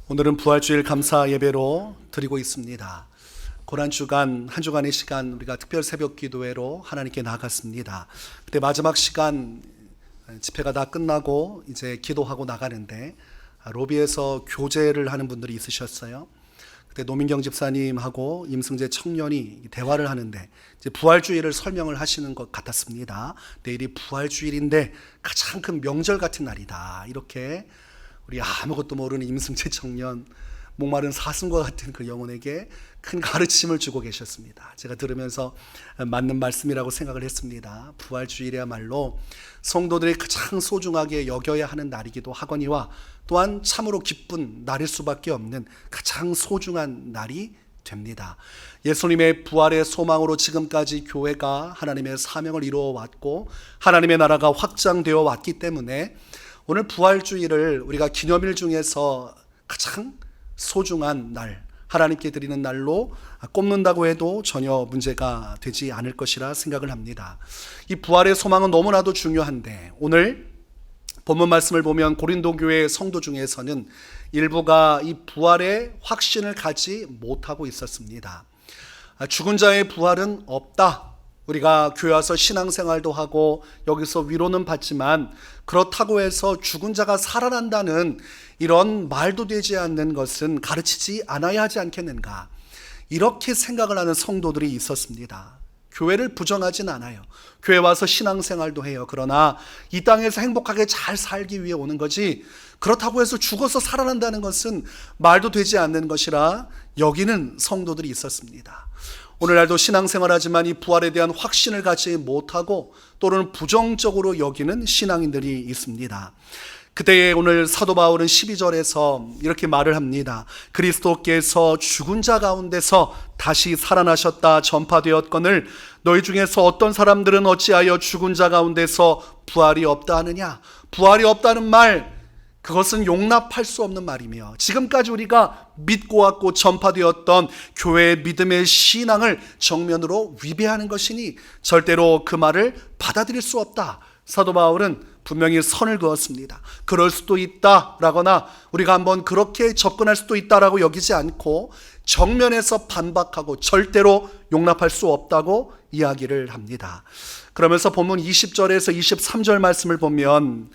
오늘은 부활주일 감사 예배로 드리고 있습니다. 고난주간 한 주간의 시간 우리가 특별 새벽 기도회로 하나님께 나아갔습니다. 그때 마지막 시간 집회가 다 끝나고 이제 기도하고 나가는데 로비에서 교제를 하는 분들이 있으셨어요. 그때 노민경 집사님하고 임승재 청년이 대화를 하는데 이제 부활주일을 설명을 하시는 것 같았습니다. 내일이 부활주일인데 가장 큰 명절 같은 날이다. 이렇게 우리 아무것도 모르는 임승재 청년, 목마른 사슴과 같은 그 영혼에게 큰 가르침을 주고 계셨습니다. 제가 들으면서 맞는 말씀이라고 생각을 했습니다. 부활주일이야말로 성도들이 가장 소중하게 여겨야 하는 날이기도 하거니와 또한 참으로 기쁜 날일 수밖에 없는 가장 소중한 날이 됩니다. 예수님의 부활의 소망으로 지금까지 교회가 하나님의 사명을 이루어 왔고 하나님의 나라가 확장되어 왔기 때문에 오늘 부활주일을 우리가 기념일 중에서 가장 소중한 날, 하나님께 드리는 날로 꼽는다고 해도 전혀 문제가 되지 않을 것이라 생각을 합니다. 이 부활의 소망은 너무나도 중요한데 오늘 본문 말씀을 보면 고린도 교회 성도 중에서는 일부가 이 부활의 확신을 가지 못하고 있었습니다. 죽은 자의 부활은 없다. 우리가 교회 와서 신앙생활도 하고 여기서 위로는 받지만 그렇다고 해서 죽은 자가 살아난다는 이런 말도 되지 않는 것은 가르치지 않아야 하지 않겠는가, 이렇게 생각을 하는 성도들이 있었습니다. 교회를 부정하진 않아요. 교회 와서 신앙생활도 해요. 그러나 이 땅에서 행복하게 잘 살기 위해 오는 거지 그렇다고 해서 죽어서 살아난다는 것은 말도 되지 않는 것이라 여기는 성도들이 있었습니다. 오늘날도 신앙생활하지만 이 부활에 대한 확신을 갖지 못하고 또는 부정적으로 여기는 신앙인들이 있습니다. 그때에 오늘 사도 바울은 12절에서 이렇게 말을 합니다. 그리스도께서 죽은 자 가운데서 다시 살아나셨다 전파되었거늘 너희 중에서 어떤 사람들은 어찌하여 죽은 자 가운데서 부활이 없다 하느냐. 부활이 없다는 말, 그것은 용납할 수 없는 말이며 지금까지 우리가 믿고 왔고 전파되었던 교회의 믿음의 신앙을 정면으로 위배하는 것이니 절대로 그 말을 받아들일 수 없다. 사도 바울은 분명히 선을 그었습니다. 그럴 수도 있다라거나 우리가 한번 그렇게 접근할 수도 있다라고 여기지 않고 정면에서 반박하고 절대로 용납할 수 없다고 이야기를 합니다. 그러면서 본문 20절에서 23절 말씀을 보면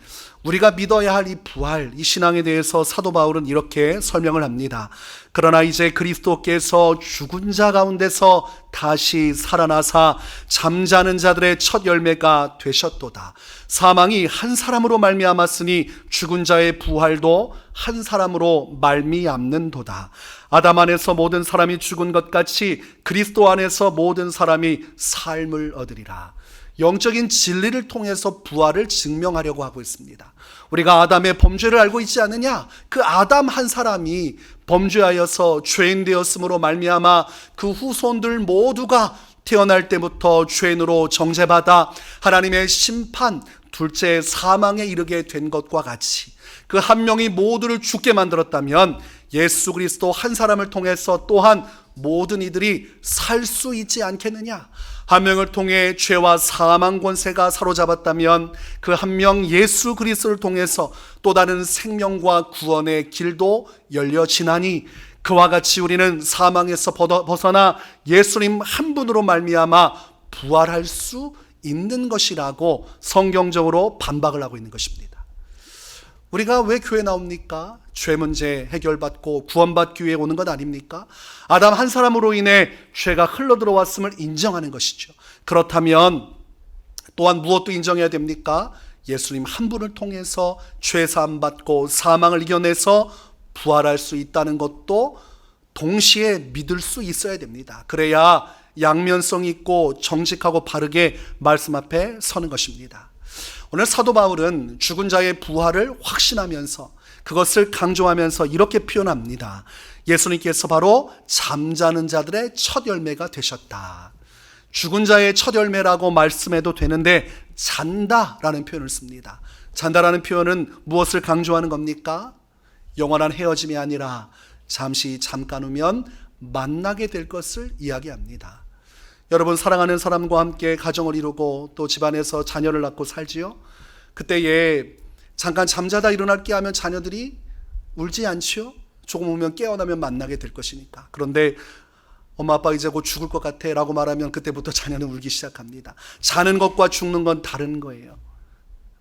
우리가 믿어야 할 이 부활, 이 신앙에 대해서 사도 바울은 이렇게 설명을 합니다. 그러나 이제 그리스도께서 죽은 자 가운데서 다시 살아나사 잠자는 자들의 첫 열매가 되셨도다. 사망이 한 사람으로 말미암았으니 죽은 자의 부활도 한 사람으로 말미암는도다. 아담 안에서 모든 사람이 죽은 것 같이 그리스도 안에서 모든 사람이 삶을 얻으리라. 영적인 진리를 통해서 부활을 증명하려고 하고 있습니다. 우리가 아담의 범죄를 알고 있지 않느냐? 그 아담 한 사람이 범죄하여서 죄인 되었으므로 말미암아 그 후손들 모두가 태어날 때부터 죄인으로 정죄받아 하나님의 심판, 둘째 사망에 이르게 된 것과 같이 그 한 명이 모두를 죽게 만들었다면 예수 그리스도 한 사람을 통해서 또한 모든 이들이 살 수 있지 않겠느냐? 한 명을 통해 죄와 사망 권세가 사로잡았다면 그 한 명 예수 그리스도를 통해서 또 다른 생명과 구원의 길도 열려지나니 그와 같이 우리는 사망에서 벗어나 예수님 한 분으로 말미암아 부활할 수 있는 것이라고 성경적으로 반박을 하고 있는 것입니다. 우리가 왜 교회 나옵니까? 죄 문제 해결받고 구원받기 위해 오는 것 아닙니까? 아담 한 사람으로 인해 죄가 흘러들어왔음을 인정하는 것이죠. 그렇다면 또한 무엇도 인정해야 됩니까? 예수님 한 분을 통해서 죄 사함 받고 사망을 이겨내서 부활할 수 있다는 것도 동시에 믿을 수 있어야 됩니다. 그래야 양면성 있고 정직하고 바르게 말씀 앞에 서는 것입니다. 오늘 사도 바울은 죽은 자의 부활을 확신하면서 그것을 강조하면서 이렇게 표현합니다. 예수님께서 바로 잠자는 자들의 첫 열매가 되셨다. 죽은 자의 첫 열매라고 말씀해도 되는데 잔다라는 표현을 씁니다. 잔다라는 표현은 무엇을 강조하는 겁니까? 영원한 헤어짐이 아니라 잠깐 후면 만나게 될 것을 이야기합니다. 여러분, 사랑하는 사람과 함께 가정을 이루고 또 집안에서 자녀를 낳고 살지요? 그때에 잠깐 잠자다 일어날게 하면 자녀들이 울지 않지요? 조금 후면 깨어나면 만나게 될 것이니까. 그런데 엄마 아빠 이제 곧 죽을 것 같아 라고 말하면 그때부터 자녀는 울기 시작합니다. 자는 것과 죽는 건 다른 거예요.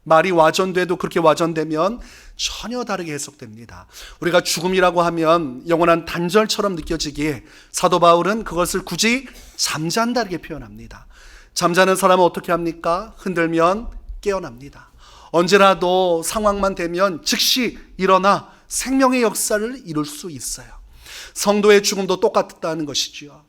말이 와전돼도 그렇게 와전되면 전혀 다르게 해석됩니다. 우리가 죽음이라고 하면 영원한 단절처럼 느껴지기에 사도 바울은 그것을 굳이 잠잔다르게 표현합니다. 잠자는 사람은 어떻게 합니까? 흔들면 깨어납니다. 언제라도 상황만 되면 즉시 일어나 생명의 역사를 이룰 수 있어요. 성도의 죽음도 똑같다는 것이죠.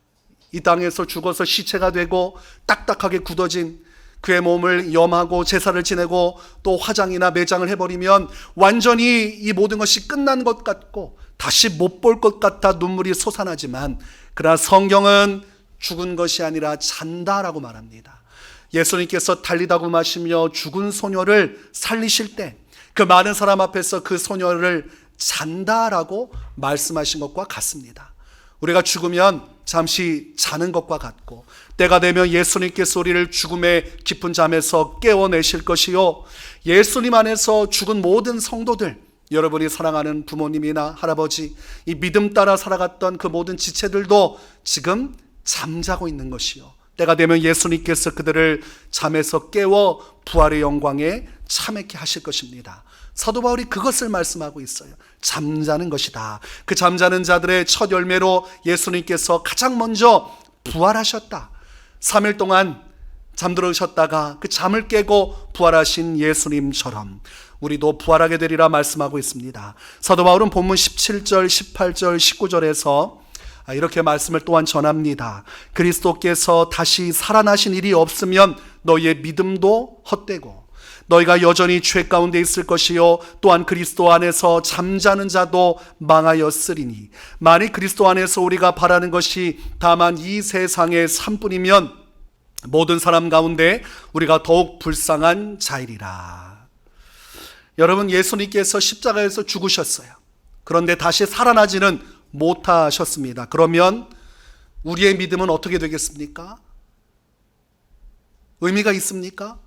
이 땅에서 죽어서 시체가 되고 딱딱하게 굳어진 그의 몸을 염하고 제사를 지내고 또 화장이나 매장을 해버리면 완전히 이 모든 것이 끝난 것 같고 다시 못 볼 것 같아 눈물이 솟아나지만, 그러나 성경은 죽은 것이 아니라 잔다라고 말합니다. 예수님께서 달리다 구마시며 죽은 소녀를 살리실 때 그 많은 사람 앞에서 그 소녀를 잔다라고 말씀하신 것과 같습니다. 우리가 죽으면 잠시 자는 것과 같고 때가 되면 예수님께서 우리를 죽음의 깊은 잠에서 깨워내실 것이요, 예수님 안에서 죽은 모든 성도들, 여러분이 사랑하는 부모님이나 할아버지, 이 믿음 따라 살아갔던 그 모든 지체들도 지금 잠자고 있는 것이요, 때가 되면 예수님께서 그들을 잠에서 깨워 부활의 영광에 참여케 하실 것입니다. 사도 바울이 그것을 말씀하고 있어요. 잠자는 것이다. 그 잠자는 자들의 첫 열매로 예수님께서 가장 먼저 부활하셨다. 3일 동안 잠들으셨다가 그 잠을 깨고 부활하신 예수님처럼 우리도 부활하게 되리라 말씀하고 있습니다. 사도 바울은 본문 17절, 18절, 19절에서 이렇게 말씀을 또한 전합니다. 그리스도께서 다시 살아나신 일이 없으면 너희의 믿음도 헛되고 너희가 여전히 죄 가운데 있을 것이요, 또한 그리스도 안에서 잠자는 자도 망하였으리니 만일 그리스도 안에서 우리가 바라는 것이 다만 이 세상의 삶뿐이면 모든 사람 가운데 우리가 더욱 불쌍한 자이리라. 여러분, 예수님께서 십자가에서 죽으셨어요. 그런데 다시 살아나지는 못하셨습니다. 그러면 우리의 믿음은 어떻게 되겠습니까? 의미가 있습니까?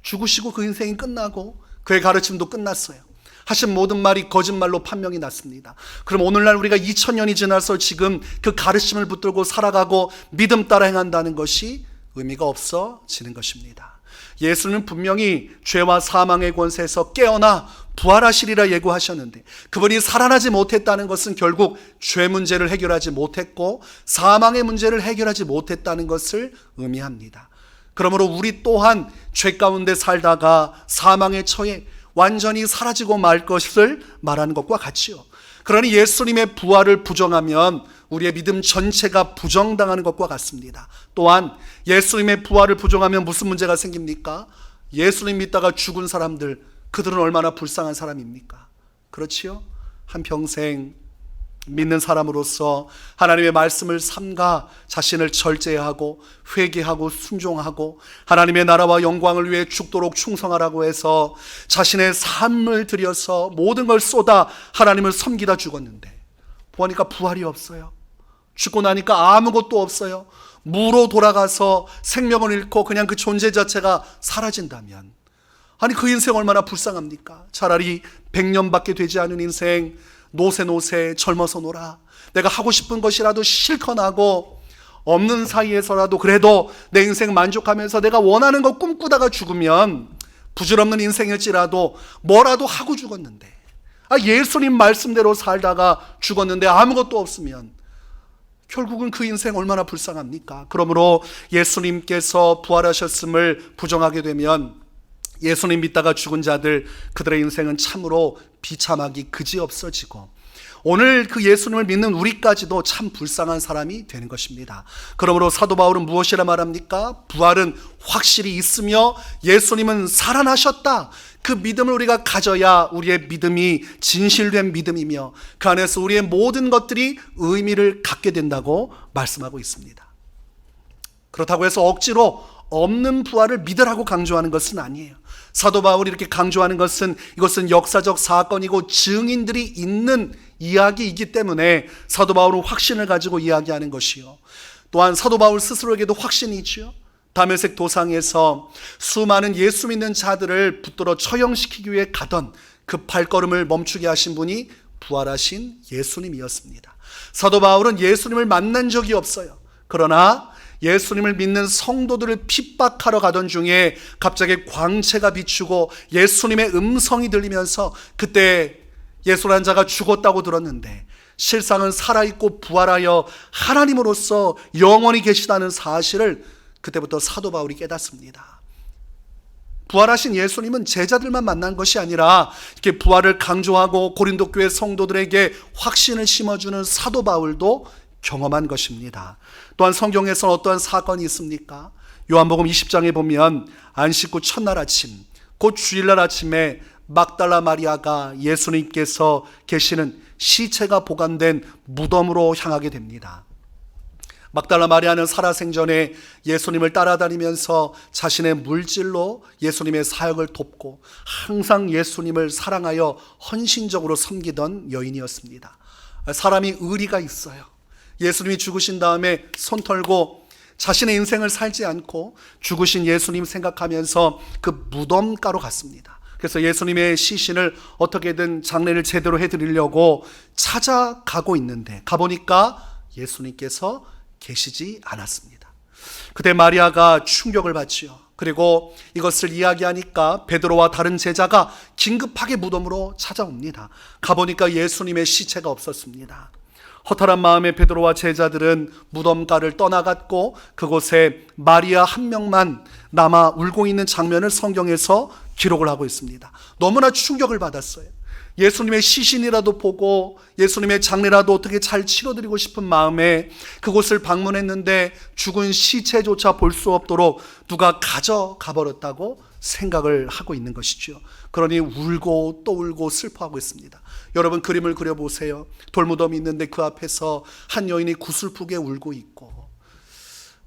죽으시고 그 인생이 끝나고 그의 가르침도 끝났어요. 하신 모든 말이 거짓말로 판명이 났습니다. 그럼 오늘날 우리가 2000년이 지나서 지금 그 가르침을 붙들고 살아가고 믿음 따라 행한다는 것이 의미가 없어지는 것입니다. 예수는 분명히 죄와 사망의 권세에서 깨어나 부활하시리라 예고하셨는데, 그분이 살아나지 못했다는 것은 결국 죄 문제를 해결하지 못했고 사망의 문제를 해결하지 못했다는 것을 의미합니다. 그러므로 우리 또한 죄 가운데 살다가 사망에 처해 완전히 사라지고 말 것을 말하는 것과 같지요. 그러니 예수님의 부활을 부정하면 우리의 믿음 전체가 부정당하는 것과 같습니다. 또한 예수님의 부활을 부정하면 무슨 문제가 생깁니까? 예수님 믿다가 죽은 사람들, 그들은 얼마나 불쌍한 사람입니까? 그렇지요? 한평생 믿는 사람으로서 하나님의 말씀을 삼가 자신을 절제하고 회개하고 순종하고 하나님의 나라와 영광을 위해 죽도록 충성하라고 해서 자신의 삶을 들여서 모든 걸 쏟아 하나님을 섬기다 죽었는데 보니까 부활이 없어요. 죽고 나니까 아무것도 없어요. 무로 돌아가서 생명을 잃고 그냥 그 존재 자체가 사라진다면, 아니 그 인생 얼마나 불쌍합니까? 차라리 100년밖에 되지 않은 인생 노세 젊어서 놀아, 내가 하고 싶은 것이라도 실컷 하고 없는 사이에서라도 그래도 내 인생 만족하면서 내가 원하는 거 꿈꾸다가 죽으면 부질없는 인생일지라도 뭐라도 하고 죽었는데, 예수님 말씀대로 살다가 죽었는데 아무것도 없으면 결국은 그 인생 얼마나 불쌍합니까? 그러므로 예수님께서 부활하셨음을 부정하게 되면 예수님 믿다가 죽은 자들, 그들의 인생은 참으로 비참하기 그지없어지고 오늘 그 예수님을 믿는 우리까지도 참 불쌍한 사람이 되는 것입니다. 그러므로 사도 바울은 무엇이라 말합니까? 부활은 확실히 있으며 예수님은 살아나셨다. 그 믿음을 우리가 가져야 우리의 믿음이 진실된 믿음이며 그 안에서 우리의 모든 것들이 의미를 갖게 된다고 말씀하고 있습니다. 그렇다고 해서 억지로 없는 부활을 믿으라고 강조하는 것은 아니에요. 사도 바울이 이렇게 강조하는 것은 이것은 역사적 사건이고 증인들이 있는 이야기이기 때문에 사도 바울은 확신을 가지고 이야기하는 것이요, 또한 사도 바울 스스로에게도 확신이 있죠. 다메섹 도상에서 수많은 예수 믿는 자들을 붙들어 처형시키기 위해 가던 그 발걸음을 멈추게 하신 분이 부활하신 예수님이었습니다. 사도 바울은 예수님을 만난 적이 없어요. 그러나 예수님을 믿는 성도들을 핍박하러 가던 중에 갑자기 광채가 비추고 예수님의 음성이 들리면서 그때 예수라는 자가 죽었다고 들었는데 실상은 살아있고 부활하여 하나님으로서 영원히 계시다는 사실을 그때부터 사도 바울이 깨닫습니다. 부활하신 예수님은 제자들만 만난 것이 아니라 이렇게 부활을 강조하고 고린도 교회 성도들에게 확신을 심어주는 사도 바울도 경험한 것입니다. 또한 성경에서 어떠한 사건이 있습니까? 요한복음 20장에 보면 안식 후 첫날 아침, 곧 주일날 아침에 막달라 마리아가 예수님께서 계시는 시체가 보관된 무덤으로 향하게 됩니다. 막달라 마리아는 살아생전에 예수님을 따라다니면서 자신의 물질로 예수님의 사역을 돕고 항상 예수님을 사랑하여 헌신적으로 섬기던 여인이었습니다. 사람이 의리가 있어요. 예수님이 죽으신 다음에 손 털고 자신의 인생을 살지 않고 죽으신 예수님 생각하면서 그 무덤가로 갔습니다. 그래서 예수님의 시신을 어떻게든 장례를 제대로 해드리려고 찾아가고 있는데 가보니까 예수님께서 계시지 않았습니다. 그때 마리아가 충격을 받지요. 그리고 이것을 이야기하니까 베드로와 다른 제자가 긴급하게 무덤으로 찾아옵니다. 가보니까 예수님의 시체가 없었습니다. 허탈한 마음에 베드로와 제자들은 무덤가를 떠나갔고 그곳에 마리아 한 명만 남아 울고 있는 장면을 성경에서 기록을 하고 있습니다. 너무나 충격을 받았어요. 예수님의 시신이라도 보고 예수님의 장례라도 어떻게 잘 치러드리고 싶은 마음에 그곳을 방문했는데 죽은 시체조차 볼 수 없도록 누가 가져가 버렸다고 생각을 하고 있는 것이죠. 그러니 울고 또 울고 슬퍼하고 있습니다. 여러분 그림을 그려보세요. 돌무덤이 있는데 그 앞에서 한 여인이 구슬프게 울고 있고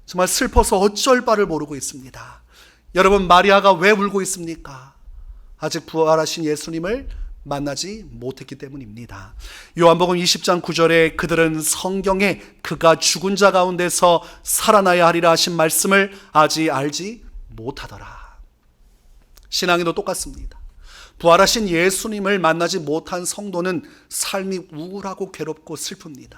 정말 슬퍼서 어쩔 바를 모르고 있습니다. 여러분 마리아가 왜 울고 있습니까? 아직 부활하신 예수님을 만나지 못했기 때문입니다. 요한복음 20장 9절에 그들은 성경에 그가 죽은 자 가운데서 살아나야 하리라 하신 말씀을 아직 알지 못하더라. 신앙에도 똑같습니다. 부활하신 예수님을 만나지 못한 성도는 삶이 우울하고 괴롭고 슬픕니다.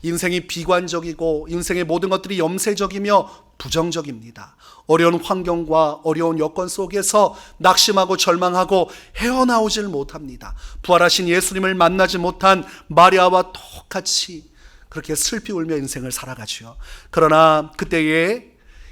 인생이 비관적이고 인생의 모든 것들이 염세적이며 부정적입니다. 어려운 환경과 어려운 여건 속에서 낙심하고 절망하고 헤어나오질 못합니다. 부활하신 예수님을 만나지 못한 마리아와 똑같이 그렇게 슬피 울며 인생을 살아가죠. 그러나 그때에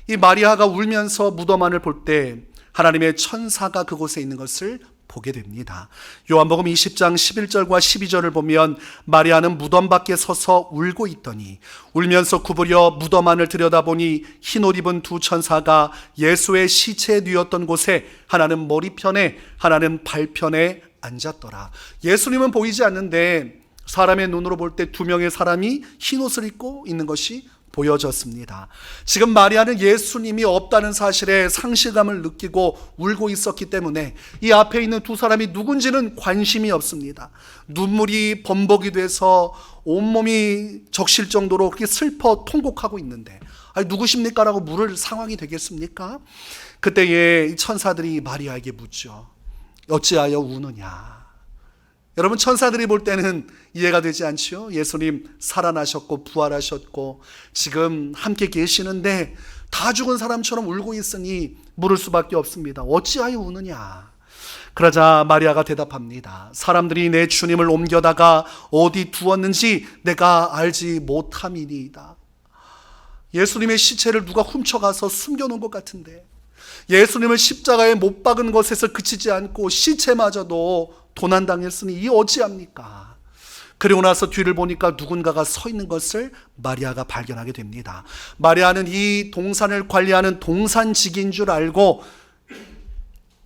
이 마리아가 울면서 무덤 안을 볼 때 하나님의 천사가 그곳에 있는 것을 보게 됩니다. 요한복음 20장 11절과 12절을 보면 마리아는 무덤 밖에 서서 울고 있더니 울면서 구부려 무덤 안을 들여다보니 흰 옷 입은 두 천사가 예수의 시체에 누웠던 곳에 하나는 머리편에 하나는 발편에 앉았더라. 예수님은 보이지 않는데 사람의 눈으로 볼 때 두 명의 사람이 흰 옷을 입고 있는 것이 보여졌습니다. 지금 마리아는 예수님이 없다는 사실에 상실감을 느끼고 울고 있었기 때문에 이 앞에 있는 두 사람이 누군지는 관심이 없습니다. 눈물이 범벅이 돼서 온몸이 적실 정도로 그렇게 슬퍼 통곡하고 있는데 누구십니까? 라고 물을 상황이 되겠습니까? 그때에 천사들이 마리아에게 묻죠. 어찌하여 우느냐? 여러분 천사들이 볼 때는 이해가 되지 않지요? 예수님 살아나셨고 부활하셨고 지금 함께 계시는데 다 죽은 사람처럼 울고 있으니 물을 수밖에 없습니다. 어찌하여 우느냐? 그러자 마리아가 대답합니다. 사람들이 내 주님을 옮겨다가 어디 두었는지 내가 알지 못함이니이다. 예수님의 시체를 누가 훔쳐가서 숨겨놓은 것 같은데 예수님을 십자가에 못 박은 것에서 그치지 않고 시체마저도 도난당했으니 이 어찌합니까? 그리고 나서 뒤를 보니까 누군가가 서 있는 것을 마리아가 발견하게 됩니다. 마리아는 이 동산을 관리하는 동산직인 줄 알고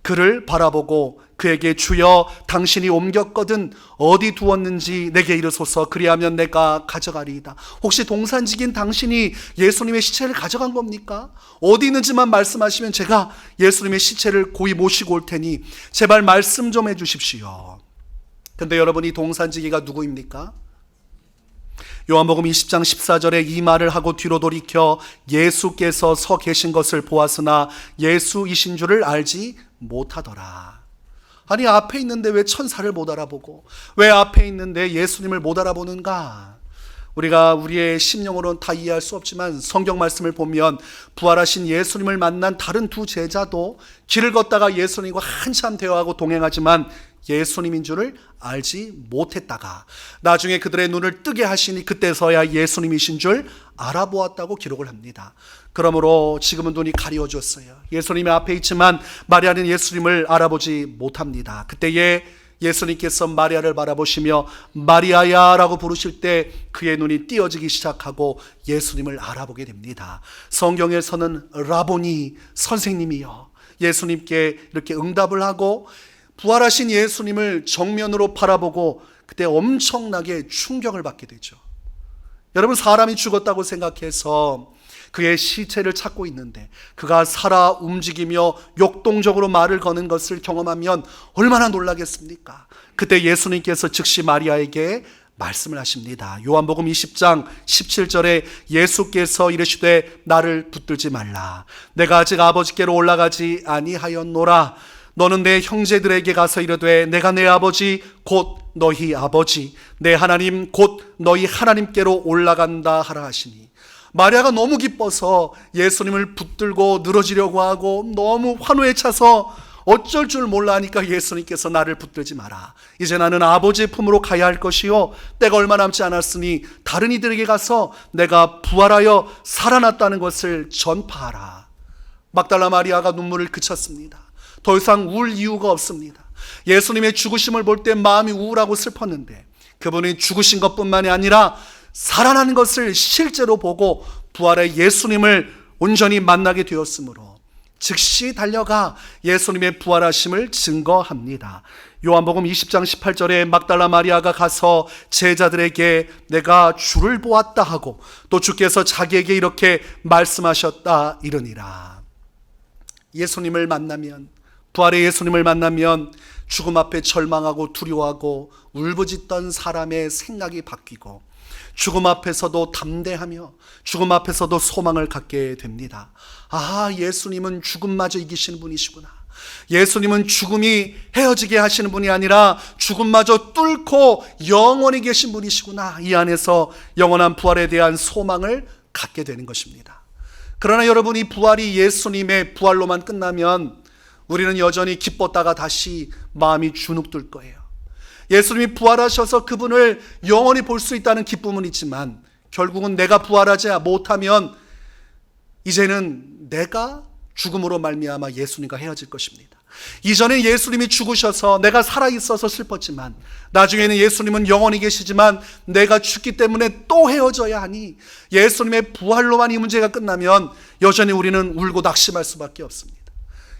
그를 바라보고 그에게 주여 당신이 옮겼거든 어디 두었는지 내게 이르소서 그리하면 내가 가져가리이다. 혹시 동산직인 당신이 예수님의 시체를 가져간 겁니까? 어디 있는지만 말씀하시면 제가 예수님의 시체를 고이 모시고 올 테니 제발 말씀 좀 해주십시오. 근데 여러분 이 동산지기가 누구입니까? 요한복음 20장 14절에 이 말을 하고 뒤로 돌이켜 예수께서 서 계신 것을 보았으나 예수이신 줄을 알지 못하더라. 아니 앞에 있는데 왜 천사를 못 알아보고 왜 앞에 있는데 예수님을 못 알아보는가? 우리가 우리의 심령으로는 다 이해할 수 없지만 성경 말씀을 보면 부활하신 예수님을 만난 다른 두 제자도 길을 걷다가 예수님과 한참 대화하고 동행하지만 예수님인 줄을 알지 못했다가 나중에 그들의 눈을 뜨게 하시니 그때서야 예수님이신 줄 알아보았다고 기록을 합니다. 그러므로 지금은 눈이 가려졌어요. 예수님이 앞에 있지만 마리아는 예수님을 알아보지 못합니다. 그때에 예수님께서 마리아를 바라보시며 마리아야 라고 부르실 때 그의 눈이 띄어지기 시작하고 예수님을 알아보게 됩니다. 성경에서는 라보니, 선생님이여, 예수님께 이렇게 응답을 하고 부활하신 예수님을 정면으로 바라보고 그때 엄청나게 충격을 받게 되죠. 여러분, 사람이 죽었다고 생각해서 그의 시체를 찾고 있는데 그가 살아 움직이며 역동적으로 말을 거는 것을 경험하면 얼마나 놀라겠습니까? 그때 예수님께서 즉시 마리아에게 말씀을 하십니다. 요한복음 20장 17절에 예수께서 이르시되 나를 붙들지 말라. 내가 아직 아버지께로 올라가지 아니하였노라. 너는 내 형제들에게 가서 이르되 내가 내 아버지 곧 너희 아버지 내 하나님 곧 너희 하나님께로 올라간다 하라 하시니, 마리아가 너무 기뻐서 예수님을 붙들고 늘어지려고 하고 너무 환호에 차서 어쩔 줄 몰라 하니까 예수님께서 나를 붙들지 마라. 이제 나는 아버지의 품으로 가야 할 것이요 때가 얼마 남지 않았으니 다른 이들에게 가서 내가 부활하여 살아났다는 것을 전파하라. 막달라 마리아가 눈물을 그쳤습니다. 더 이상 울 이유가 없습니다. 예수님의 죽으심을 볼 때 마음이 우울하고 슬펐는데 그분이 죽으신 것뿐만이 아니라 살아나는 것을 실제로 보고 부활의 예수님을 온전히 만나게 되었으므로 즉시 달려가 예수님의 부활하심을 증거합니다. 요한복음 20장 18절에 막달라 마리아가 가서 제자들에게 내가 주를 보았다 하고 또 주께서 자기에게 이렇게 말씀하셨다 이르니라. 예수님을 만나면, 부활의 예수님을 만나면 죽음 앞에 절망하고 두려워하고 울부짖던 사람의 생각이 바뀌고 죽음 앞에서도 담대하며 죽음 앞에서도 소망을 갖게 됩니다. 아, 예수님은 죽음마저 이기시는 분이시구나. 예수님은 죽음이 헤어지게 하시는 분이 아니라 죽음마저 뚫고 영원히 계신 분이시구나. 이 안에서 영원한 부활에 대한 소망을 갖게 되는 것입니다. 그러나 여러분, 이 부활이 예수님의 부활로만 끝나면 우리는 여전히 기뻤다가 다시 마음이 주눅들 거예요. 예수님이 부활하셔서 그분을 영원히 볼 수 있다는 기쁨은 있지만 결국은 내가 부활하지 못하면 이제는 내가 죽음으로 말미암아 예수님과 헤어질 것입니다. 이전에 예수님이 죽으셔서 내가 살아있어서 슬펐지만 나중에는 예수님은 영원히 계시지만 내가 죽기 때문에 또 헤어져야 하니 예수님의 부활로만 이 문제가 끝나면 여전히 우리는 울고 낙심할 수밖에 없습니다.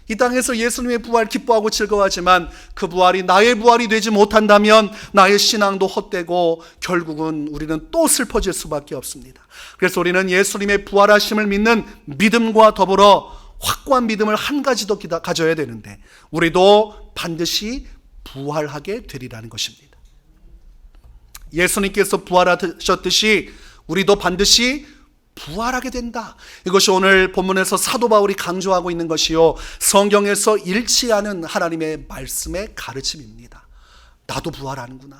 이 땅에서 예수님의 부활 기뻐하고 즐거워하지만 그 부활이 나의 부활이 되지 못한다면 나의 신앙도 헛되고 결국은 우리는 또 슬퍼질 수밖에 없습니다. 그래서 우리는 예수님의 부활하심을 믿는 믿음과 더불어 확고한 믿음을 한 가지 더 가져야 되는데 우리도 반드시 부활하게 되리라는 것입니다. 예수님께서 부활하셨듯이 우리도 반드시 부활하게 된다. 이것이 오늘 본문에서 사도 바울이 강조하고 있는 것이요, 성경에서 잃지 않은 하나님의 말씀의 가르침입니다. 나도 부활하는구나.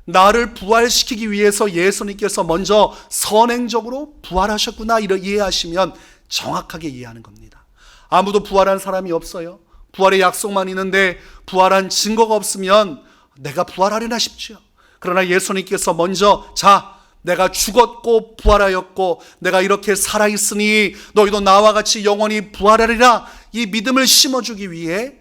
나를 부활시키기 위해서 예수님께서 먼저 선행적으로 부활하셨구나. 이렇게 이해하시면 정확하게 이해하는 겁니다. 아무도 부활한 사람이 없어요. 부활의 약속만 있는데 부활한 증거가 없으면 내가 부활하려나 싶죠. 그러나 예수님께서 먼저 내가 죽었고 부활하였고 내가 이렇게 살아있으니 너희도 나와 같이 영원히 부활하리라, 이 믿음을 심어주기 위해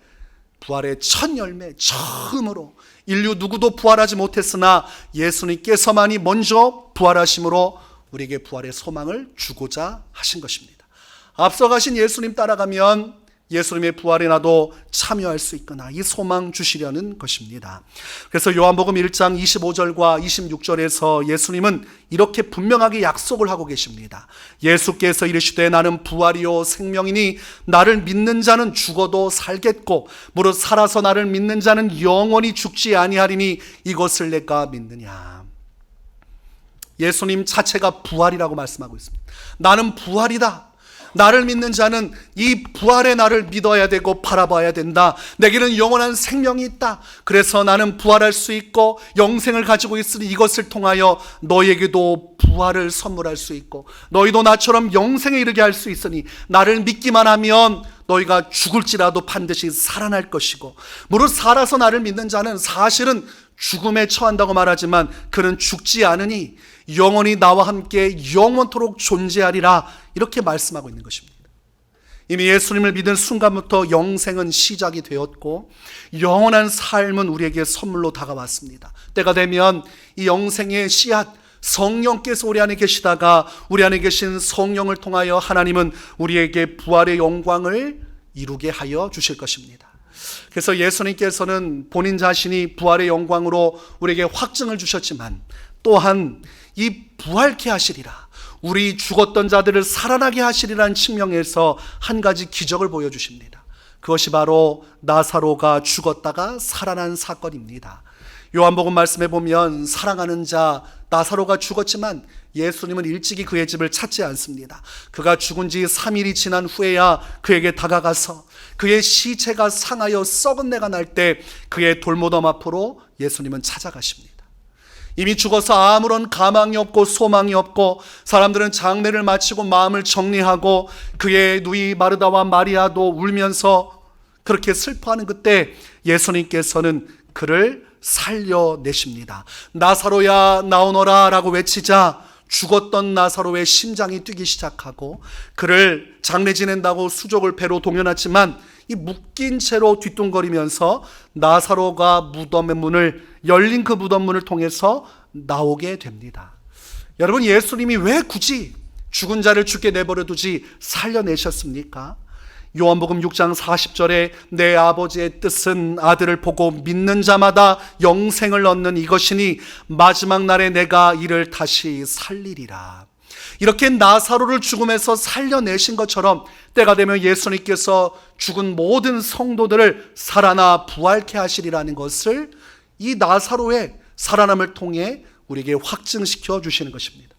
부활의 첫 열매, 처음으로 인류 누구도 부활하지 못했으나 예수님께서만이 먼저 부활하심으로 우리에게 부활의 소망을 주고자 하신 것입니다. 앞서가신 예수님 따라가면 예수님의 부활에 나도 참여할 수 있거나 이 소망 주시려는 것입니다. 그래서 요한복음 1장 25절과 26절에서 예수님은 이렇게 분명하게 약속을 하고 계십니다. 예수께서 이르시되 나는 부활이요 생명이니 나를 믿는 자는 죽어도 살겠고 무릇 살아서 나를 믿는 자는 영원히 죽지 아니하리니 이것을 내가 믿느냐. 예수님 자체가 부활이라고 말씀하고 있습니다. 나는 부활이다. 나를 믿는 자는 이 부활의 나를 믿어야 되고 바라봐야 된다. 내게는 영원한 생명이 있다. 그래서 나는 부활할 수 있고 영생을 가지고 있으니 이것을 통하여 너에게도 부활을 선물할 수 있고 너희도 나처럼 영생에 이르게 할 수 있으니 나를 믿기만 하면 너희가 죽을지라도 반드시 살아날 것이고, 무릇 살아서 나를 믿는 자는 사실은 죽음에 처한다고 말하지만 그는 죽지 않으니 영원히 나와 함께 영원토록 존재하리라, 이렇게 말씀하고 있는 것입니다. 이미 예수님을 믿은 순간부터 영생은 시작이 되었고 영원한 삶은 우리에게 선물로 다가왔습니다. 때가 되면 이 영생의 씨앗 성령께서 우리 안에 계시다가 우리 안에 계신 성령을 통하여 하나님은 우리에게 부활의 영광을 이루게 하여 주실 것입니다. 그래서 예수님께서는 본인 자신이 부활의 영광으로 우리에게 확증을 주셨지만 또한 이 부활케 하시리라, 우리 죽었던 자들을 살아나게 하시리라는 측면에서 한 가지 기적을 보여주십니다. 그것이 바로 나사로가 죽었다가 살아난 사건입니다. 요한복음 말씀해 보면 사랑하는 자 나사로가 죽었지만 예수님은 일찍이 그의 집을 찾지 않습니다. 그가 죽은 지 3일이 지난 후에야 그에게 다가가서 그의 시체가 상하여 썩은 내가 날 때 그의 돌무덤 앞으로 예수님은 찾아가십니다. 이미 죽어서 아무런 가망이 없고 소망이 없고 사람들은 장례를 마치고 마음을 정리하고 그의 누이 마르다와 마리아도 울면서 그렇게 슬퍼하는 그때 예수님께서는 그를 살려내십니다. 나사로야 나오너라 라고 외치자 죽었던 나사로의 심장이 뛰기 시작하고 그를 장례 지낸다고 수족을 배로 동여놨지만 이 묶인 채로 뒤뚱거리면서 나사로가 무덤의 문을 열린 그 무덤 문을 통해서 나오게 됩니다. 여러분, 예수님이 왜 굳이 죽은 자를 죽게 내버려 두지 살려내셨습니까? 요한복음 6장 40절에 내 아버지의 뜻은 아들을 보고 믿는 자마다 영생을 얻는 이것이니 마지막 날에 내가 이를 다시 살리리라. 이렇게 나사로를 죽음에서 살려내신 것처럼 때가 되면 예수님께서 죽은 모든 성도들을 살아나 부활케 하시리라는 것을 이 나사로의 살아남을 통해 우리에게 확증시켜 주시는 것입니다.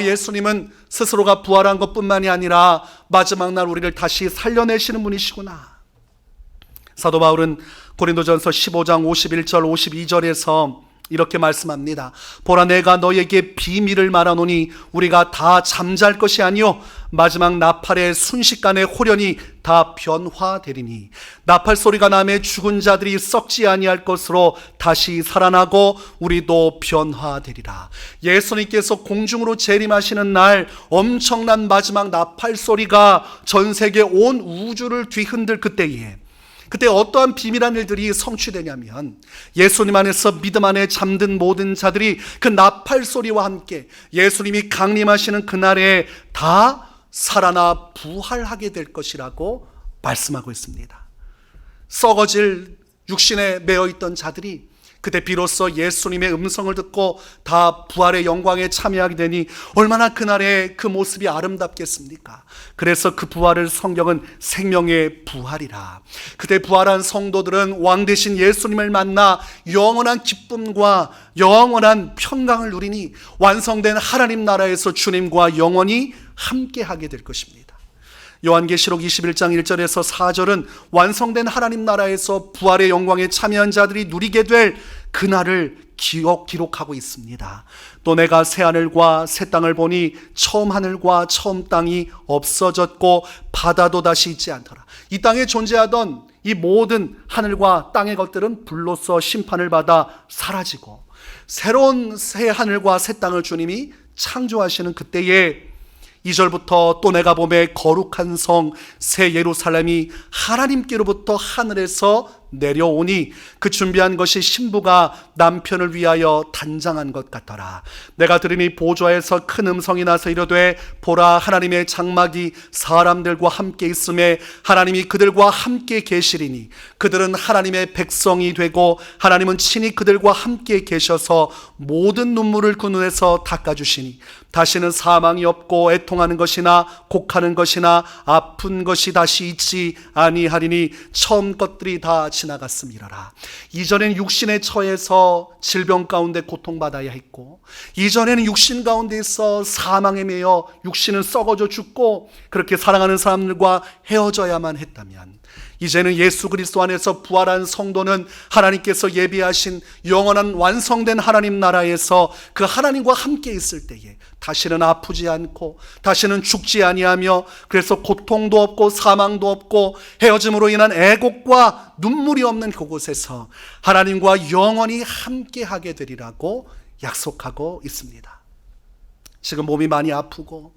예수님은 스스로가 부활한 것뿐만이 아니라 마지막 날 우리를 다시 살려내시는 분이시구나. 사도 바울은 고린도전서 15장 51절 52절에서 이렇게 말씀합니다. 보라, 내가 너에게 비밀을 말하노니 우리가 다 잠잘 것이 아니요 마지막 나팔의 순식간에 호련히 다 변화되리니 나팔 소리가 나매 죽은 자들이 썩지 아니할 것으로 다시 살아나고 우리도 변화되리라. 예수님께서 공중으로 재림하시는 날 엄청난 마지막 나팔 소리가 전 세계 온 우주를 뒤흔들 그때 어떠한 비밀한 일들이 성취되냐면 예수님 안에서 믿음 안에 잠든 모든 자들이 그 나팔 소리와 함께 예수님이 강림하시는 그날에 다 살아나 부활하게 될 것이라고 말씀하고 있습니다. 썩어질 육신에 매어있던 자들이 그때 비로소 예수님의 음성을 듣고 다 부활의 영광에 참여하게 되니 얼마나 그날의 그 모습이 아름답겠습니까? 그래서 그 부활을 성경은 생명의 부활이라. 그때 부활한 성도들은 왕 되신 예수님을 만나 영원한 기쁨과 영원한 평강을 누리니 완성된 하나님 나라에서 주님과 영원히 함께하게 될 것입니다. 요한계시록 21장 1절에서 4절은 완성된 하나님 나라에서 부활의 영광에 참여한 자들이 누리게 될 그날을 기록하고 있습니다. 또 내가 새 하늘과 새 땅을 보니 처음 하늘과 처음 땅이 없어졌고 바다도 다시 있지 않더라. 이 땅에 존재하던 이 모든 하늘과 땅의 것들은 불로써 심판을 받아 사라지고 새로운 새 하늘과 새 땅을 주님이 창조하시는 그때에 2절부터 또 내가 보매 거룩한 성 새 예루살렘이 하나님께로부터 하늘에서 내려오니 그 준비한 것이 신부가 남편을 위하여 단장한 것 같더라. 내가 들으니 보좌에서 큰 음성이 나서 이르되 보라, 하나님의 장막이 사람들과 함께 있음에 하나님이 그들과 함께 계시리니 그들은 하나님의 백성이 되고 하나님은 친히 그들과 함께 계셔서 모든 눈물을 그 눈에서 닦아주시니 다시는 사망이 없고 애통하는 것이나 곡하는 것이나 아픈 것이 다시 있지 아니하리니 처음 것들이 다 지나갔음이러라. 이전에는 육신의 처에서 질병 가운데 고통받아야 했고, 이전에는 육신 가운데서 사망에 매여 육신은 썩어져 죽고 그렇게 사랑하는 사람들과 헤어져야만 했다면, 이제는 예수 그리스도 안에서 부활한 성도는 하나님께서 예비하신 영원한 완성된 하나님 나라에서 그 하나님과 함께 있을 때에 다시는 아프지 않고 다시는 죽지 아니하며, 그래서 고통도 없고 사망도 없고 헤어짐으로 인한 애곡과 눈물이 없는 그곳에서 하나님과 영원히 함께 하게 되리라고 약속하고 있습니다. 지금 몸이 많이 아프고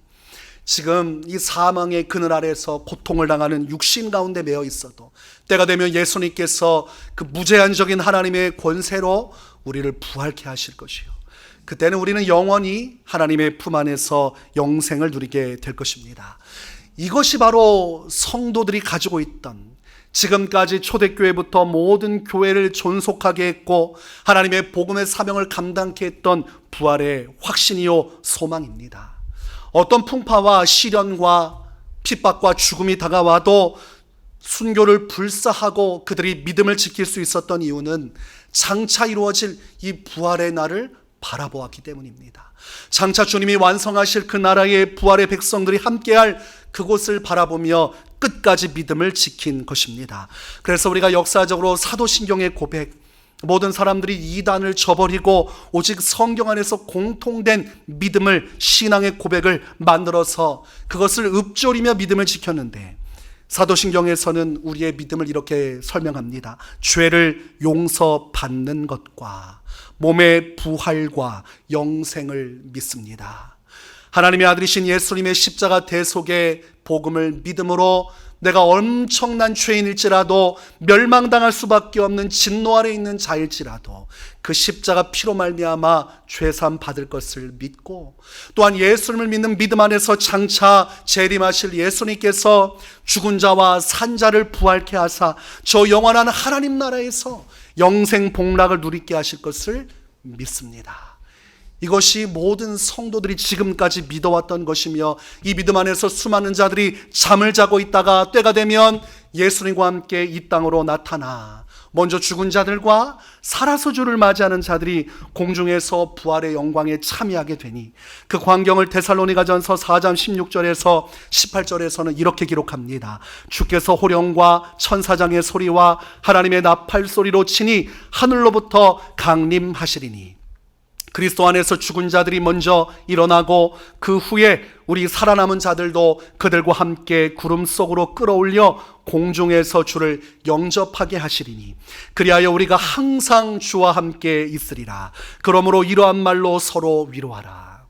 지금 이 사망의 그늘 아래서 고통을 당하는 육신 가운데 매여 있어도 때가 되면 예수님께서 그 무제한적인 하나님의 권세로 우리를 부활케 하실 것이요, 그때는 우리는 영원히 하나님의 품 안에서 영생을 누리게 될 것입니다. 이것이 바로 성도들이 가지고 있던, 지금까지 초대교회부터 모든 교회를 존속하게 했고 하나님의 복음의 사명을 감당케 했던 부활의 확신이요 소망입니다. 어떤 풍파와 시련과 핍박과 죽음이 다가와도 순교를 불사하고 그들이 믿음을 지킬 수 있었던 이유는 장차 이루어질 이 부활의 날을 바라보았기 때문입니다. 장차 주님이 완성하실 그 나라의 부활의 백성들이 함께할 그곳을 바라보며 끝까지 믿음을 지킨 것입니다. 그래서 우리가 역사적으로 사도신경의 고백, 모든 사람들이 이단을 저버리고 오직 성경 안에서 공통된 믿음을, 신앙의 고백을 만들어서 그것을 읊조리며 믿음을 지켰는데, 사도신경에서는 우리의 믿음을 이렇게 설명합니다. 죄를 용서받는 것과 몸의 부활과 영생을 믿습니다. 하나님의 아들이신 예수님의 십자가 대속의 복음을 믿음으로 내가 엄청난 죄인일지라도, 멸망당할 수밖에 없는 진노 아래 있는 자일지라도 그 십자가 피로 말미암아 죄사함 받을 것을 믿고, 또한 예수님을 믿는 믿음 안에서 장차 재림하실 예수님께서 죽은 자와 산 자를 부활케 하사 저 영원한 하나님 나라에서 영생 복락을 누리게 하실 것을 믿습니다. 이것이 모든 성도들이 지금까지 믿어왔던 것이며, 이 믿음 안에서 수많은 자들이 잠을 자고 있다가 때가 되면 예수님과 함께 이 땅으로 나타나 먼저 죽은 자들과 살아서 주를 맞이하는 자들이 공중에서 부활의 영광에 참여하게 되니, 그 광경을 데살로니가전서 4장 16절에서 18절에서는 이렇게 기록합니다. 주께서 호령과 천사장의 소리와 하나님의 나팔 소리로 치니 하늘로부터 강림하시리니, 그리스도 안에서 죽은 자들이 먼저 일어나고 그 후에 우리 살아남은 자들도 그들과 함께 구름 속으로 끌어올려 공중에서 주를 영접하게 하시리니, 그리하여 우리가 항상 주와 함께 있으리라. 그러므로 이러한 말로 서로 위로하라.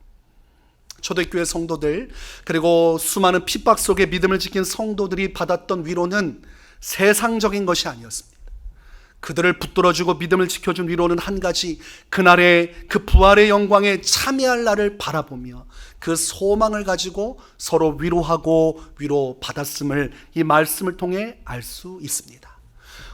초대교회 성도들, 그리고 수많은 핍박 속에 믿음을 지킨 성도들이 받았던 위로는 세상적인 것이 아니었습니다. 그들을 붙들어주고 믿음을 지켜준 위로는 한 가지, 그날의 그 부활의 영광에 참여할 날을 바라보며 그 소망을 가지고 서로 위로하고 위로받았음을 이 말씀을 통해 알 수 있습니다.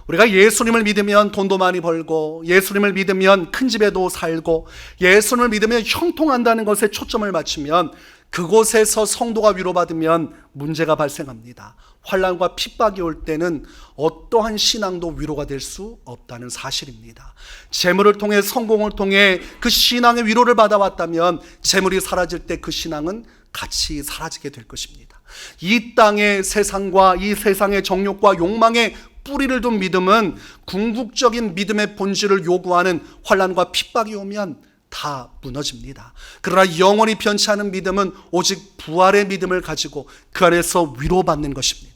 우리가 예수님을 믿으면 돈도 많이 벌고, 예수님을 믿으면 큰 집에도 살고, 예수님을 믿으면 형통한다는 것에 초점을 맞추면 그곳에서 성도가 위로받으면 문제가 발생합니다. 환난과 핍박이 올 때는 어떠한 신앙도 위로가 될 수 없다는 사실입니다. 재물을 통해, 성공을 통해 그 신앙의 위로를 받아왔다면 재물이 사라질 때 그 신앙은 같이 사라지게 될 것입니다. 이 땅의 세상과 이 세상의 정욕과 욕망에 뿌리를 둔 믿음은 궁극적인 믿음의 본질을 요구하는 환난과 핍박이 오면 다 무너집니다. 그러나 영원히 변치 않은 믿음은 오직 부활의 믿음을 가지고 그 안에서 위로받는 것입니다.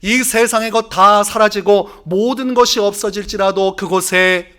이 세상의 것 다 사라지고 모든 것이 없어질지라도 그곳에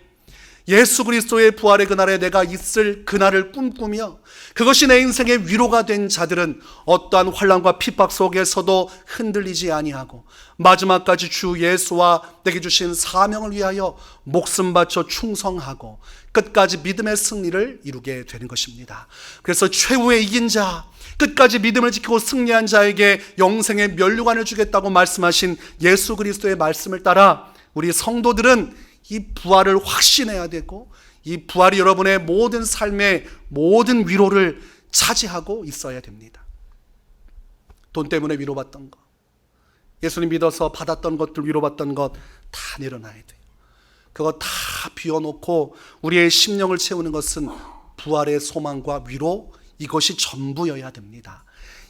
예수 그리스도의 부활의 그날에 내가 있을 그날을 꿈꾸며 그것이 내 인생의 위로가 된 자들은 어떠한 환난과 핍박 속에서도 흔들리지 아니하고 마지막까지 주 예수와 내게 주신 사명을 위하여 목숨 바쳐 충성하고 끝까지 믿음의 승리를 이루게 되는 것입니다. 그래서 최후의 이긴 자, 끝까지 믿음을 지키고 승리한 자에게 영생의 면류관을 주겠다고 말씀하신 예수 그리스도의 말씀을 따라 우리 성도들은 이 부활을 확신해야 되고, 이 부활이 여러분의 모든 삶의 모든 위로를 차지하고 있어야 됩니다. 돈 때문에 위로받던 거, 예수님 믿어서 받았던 것들, 위로받던 것 다 내려놔야 돼요. 그거 다 비워놓고 우리의 심령을 채우는 것은 부활의 소망과 위로, 이것이 전부여야 됩니다.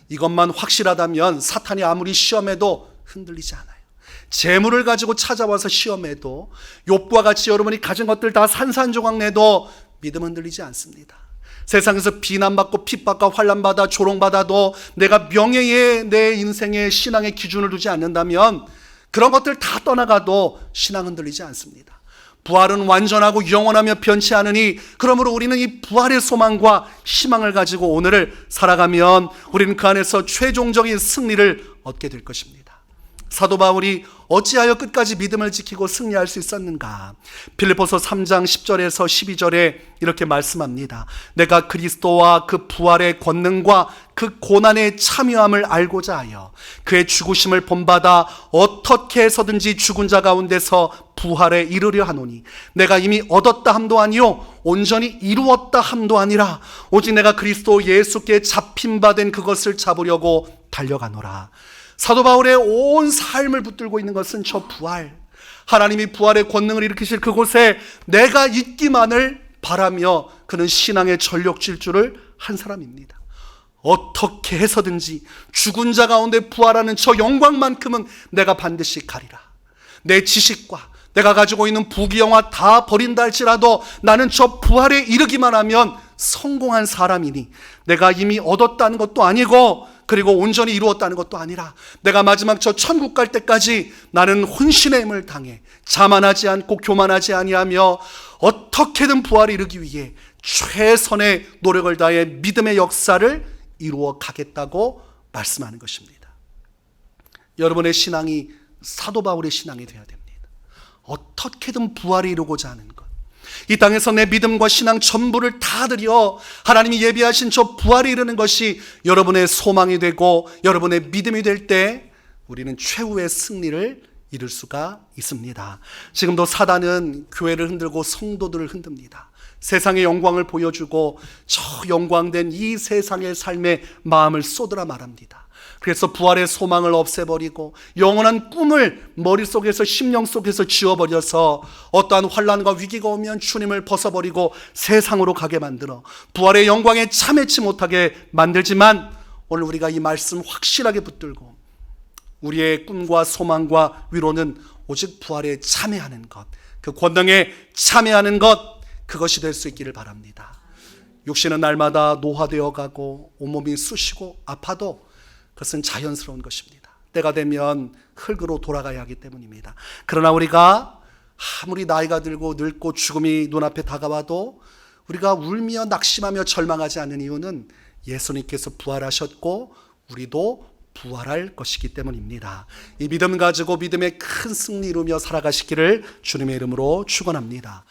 이것만 확실하다면 사탄이 아무리 시험해도 흔들리지 않아요. 재물을 가지고 찾아와서 시험해도, 욥과 같이 여러분이 가진 것들 다 산산조각 내도 믿음 흔들리지 않습니다. 세상에서 비난받고 핍박과 환난받아 조롱받아도 내가 명예에 내 인생의 신앙의 기준을 두지 않는다면 그런 것들 다 떠나가도 신앙 흔들리지 않습니다. 부활은 완전하고 영원하며 변치 않으니, 그러므로 우리는 이 부활의 소망과 희망을 가지고 오늘을 살아가면 우리는 그 안에서 최종적인 승리를 얻게 될 것입니다. 사도 바울이 어찌하여 끝까지 믿음을 지키고 승리할 수 있었는가? 빌립보서 3장 10절에서 12절에 이렇게 말씀합니다. 내가 그리스도와 그 부활의 권능과 그 고난의 참여함을 알고자 하여 그의 죽으심을 본받아 어떻게 해서든지 죽은 자 가운데서 부활에 이르려 하노니, 내가 이미 얻었다 함도 아니요 온전히 이루었다 함도 아니라 오직 내가 그리스도 예수께 잡힌 바 된 그것을 잡으려고 달려가노라. 사도 바울의 온 삶을 붙들고 있는 것은 저 부활, 하나님이 부활의 권능을 일으키실 그곳에 내가 있기만을 바라며 그는 신앙의 전력 질주를 한 사람입니다. 어떻게 해서든지 죽은 자 가운데 부활하는 저 영광만큼은 내가 반드시 가리라. 내 지식과 내가 가지고 있는 부귀영화 다 버린다 할지라도 나는 저 부활에 이르기만 하면 성공한 사람이니, 내가 이미 얻었다는 것도 아니고 그리고 온전히 이루었다는 것도 아니라 내가 마지막 저 천국 갈 때까지 나는 혼신의 힘을 당해 자만하지 않고 교만하지 아니하며 어떻게든 부활에 이르기 위해 최선의 노력을 다해 믿음의 역사를 이루어 가겠다고 말씀하는 것입니다. 여러분의 신앙이 사도 바울의 신앙이 되어야 됩니다. 어떻게든 부활에 이루고자 하는 것, 이 땅에서 내 믿음과 신앙 전부를 다 드려 하나님이 예비하신 저 부활에 이르는 것이 여러분의 소망이 되고 여러분의 믿음이 될 때 우리는 최후의 승리를 이룰 수가 있습니다. 지금도 사단은 교회를 흔들고 성도들을 흔듭니다. 세상의 영광을 보여주고 저 영광된 이 세상의 삶에 마음을 쏟으라 말합니다. 그래서 부활의 소망을 없애버리고 영원한 꿈을 머릿속에서 심령 속에서 지워버려서 어떠한 환난과 위기가 오면 주님을 벗어버리고 세상으로 가게 만들어 부활의 영광에 참여치 못하게 만들지만, 오늘 우리가 이 말씀 확실하게 붙들고 우리의 꿈과 소망과 위로는 오직 부활에 참여하는 것, 그 권능에 참여하는 것, 그것이 될 수 있기를 바랍니다. 육신은 날마다 노화되어 가고 온몸이 쑤시고 아파도 그것은 자연스러운 것입니다. 때가 되면 흙으로 돌아가야 하기 때문입니다. 그러나 우리가 아무리 나이가 들고 늙고 죽음이 눈앞에 다가와도 우리가 울며 낙심하며 절망하지 않는 이유는 예수님께서 부활하셨고 우리도 부활할 것이기 때문입니다. 이 믿음 가지고 믿음의 큰 승리 이루며 살아가시기를 주님의 이름으로 축원합니다.